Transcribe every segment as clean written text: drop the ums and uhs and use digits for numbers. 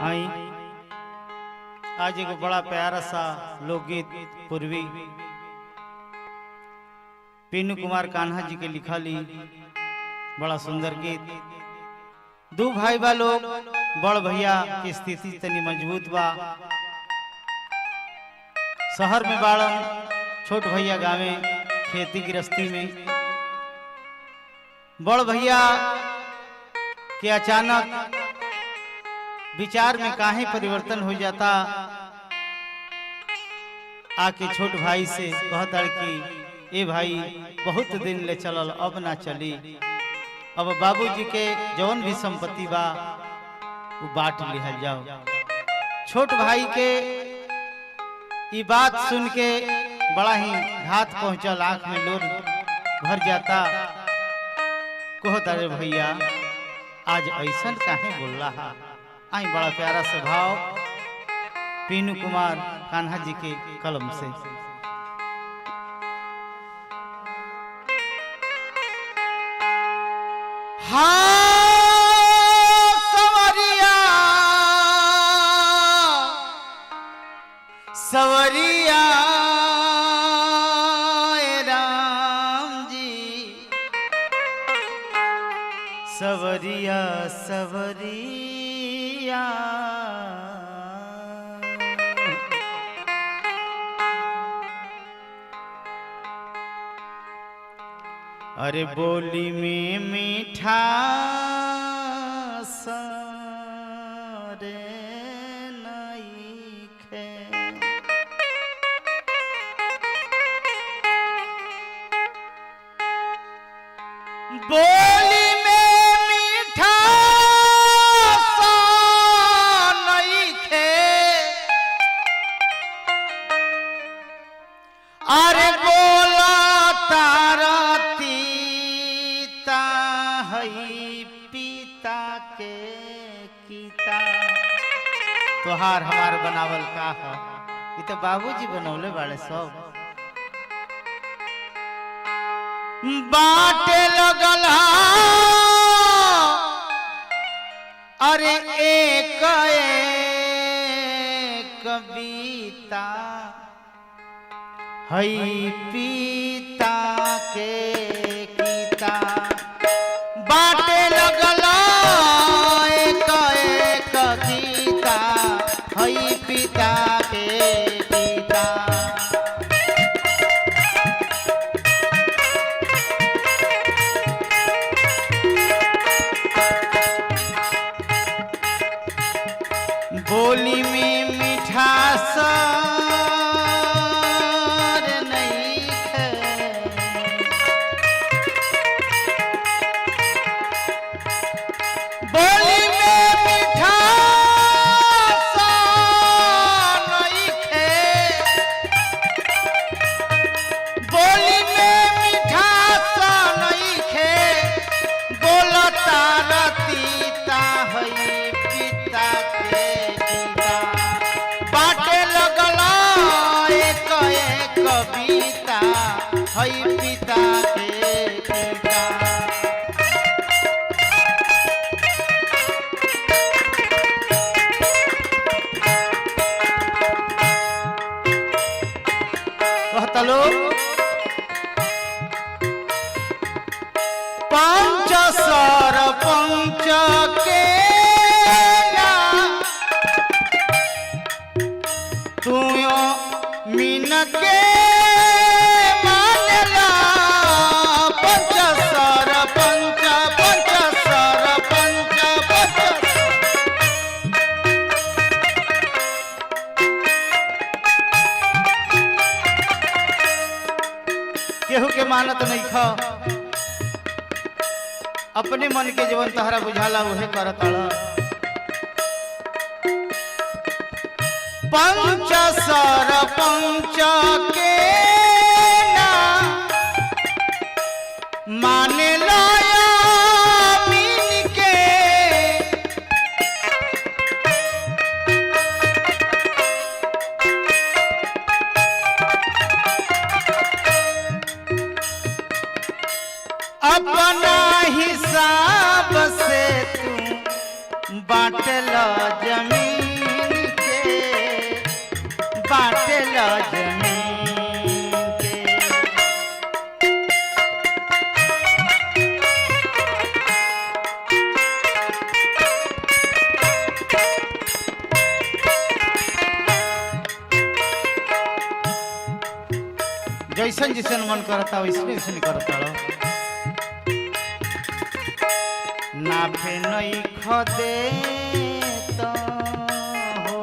आई आज एक बड़ा प्यारा सा लोकगीत पूर्वी पीनू कुमार कान्हा जी के लिखा ली बड़ा सुंदर गीत। दो भाई बा लोग, बड़ भैया की स्थिति तनी मजबूत बा, शहर में बाड़न, छोट भैया गावे खेती गृहस्थी में। बड़ भैया के अचानक विचार में काहे परिवर्तन हो जाता, आके छोट भाई से कहता कि ए भाई बहुत दिन ले चलल अब ना चली, अब बाबूजी के जौन भी संपत्ति बा वो बांट लिहल जाओ। छोट भाई के ये बात सुन के बड़ा ही घात पहुंचल, आंख में लोर भर जाता। कहता रे भैया आज ऐसा काहे बोल रहा। आई बड़ा प्यारा स्वभाव पीनू कुमार कान्हा जी के कलम से। सवरिया सवरिया राम जी, सवरिया सवरिया अरे बोली में मीठा सारे नईखे, बोली में मीठा सा नईखे, अरे बोला तारा पिता के कीता। तोहार हमार बनावल का है, ये तो बाबूजी बनौले बाड़े सब। बाटे लगल अरे एक एक कविता हई पिता के कीता। बाटे लगल एक एक गीता हई पिता के गीता। बोली में मिठास कविता हई पिता के कीता। कहता लोग पंच सरपंच के तू मीन के मानला। पंच सरपंच पंच सरपंच पंच केहू के मानत नहीं खा, अपने मन के जीवन तहरा बुझाला उहे करत। पंच सरपंच के ना माने लाया मीन के, अपना हिसाब से तू बाटला जमीन जैसन जैसन मन करता वैसे वैसे करता नाफे नई खदे तो हो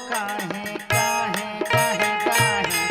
काहे काहे काहे काहे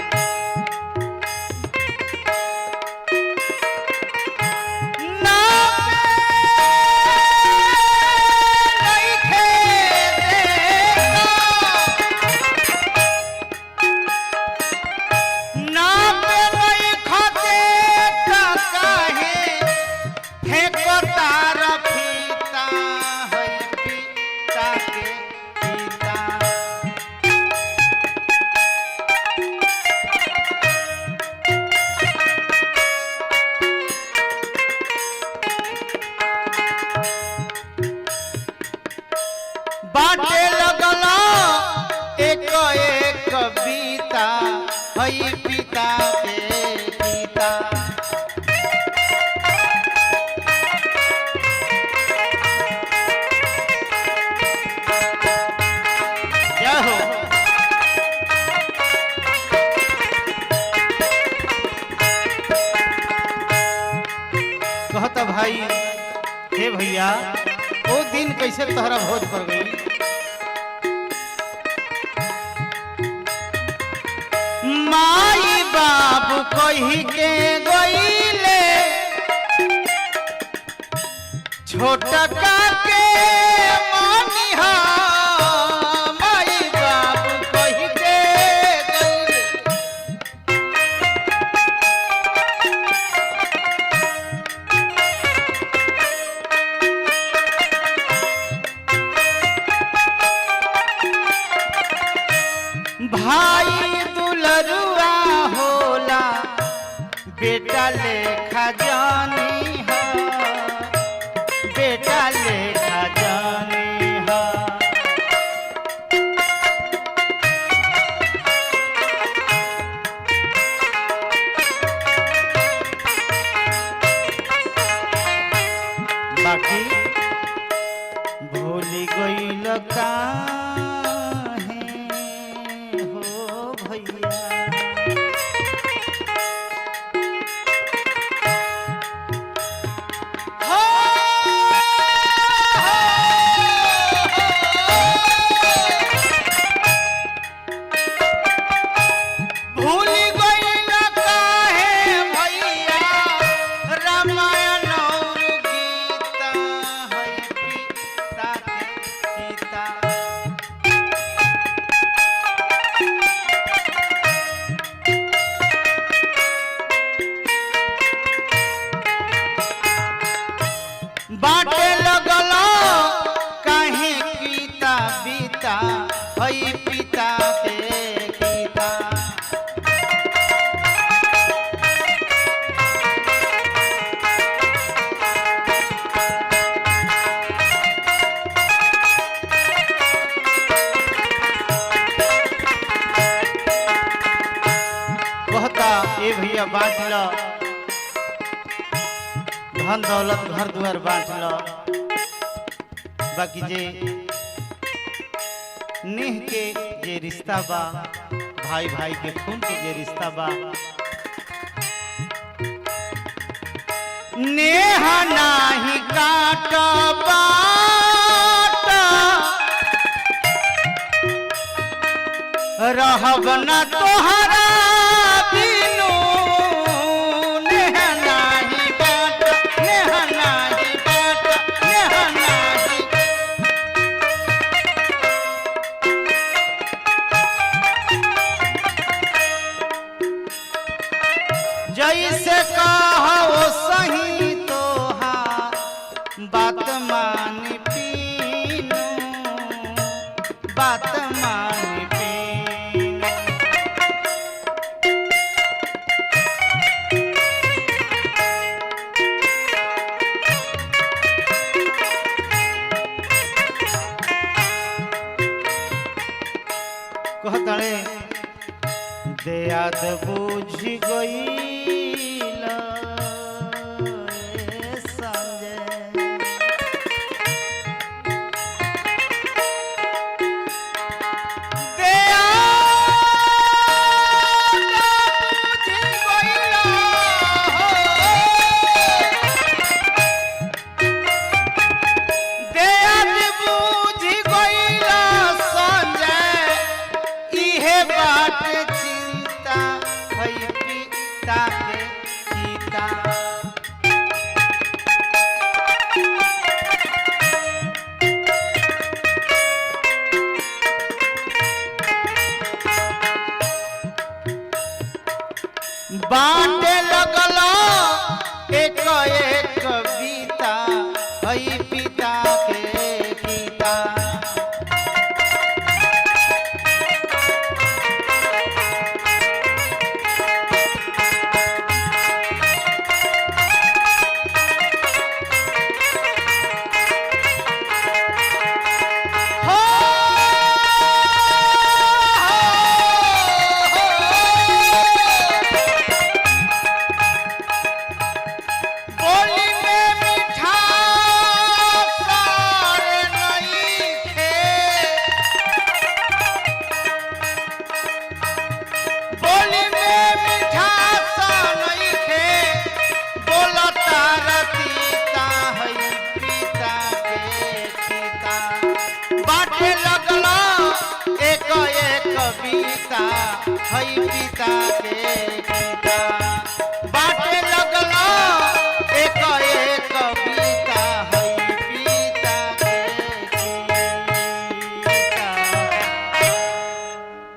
बाटे लगला एक एक कविता हई पिता के पिता क्या हो कहता भाई हे भैया वो दिन कैसे तोहरा भोज पड़ गई माई बाबू कही के गईले छोटा के मनिहा माई बाबू कही के गईले भाई दुलरुआ होला बेटा लेखा जानी है बेटा लेखा जानी है बाकी भूली गईल काहे हो भैया भूली गईल काहे भैया रामायण और गीता है पिता के पिता बाटे लगला काहे पिता बीता हई पिता के पिता कहता ए भैया बांट लो धन दौलत घर दुआर बांट लो बाकी जे नेह के जे रिश्ता बा भाई भाई के खून के जे रिश्ता बा नेह नाही काट बाट रहब न तोहरा बिनु नेह नाही बाट नेह नाही बाट नेह नाही जैसे कहो सही तोहा बात मानी पीनू बात मानी पीनू कहतड़े दयाद बुझ गईल संजय दयाद बुझ गईल बाट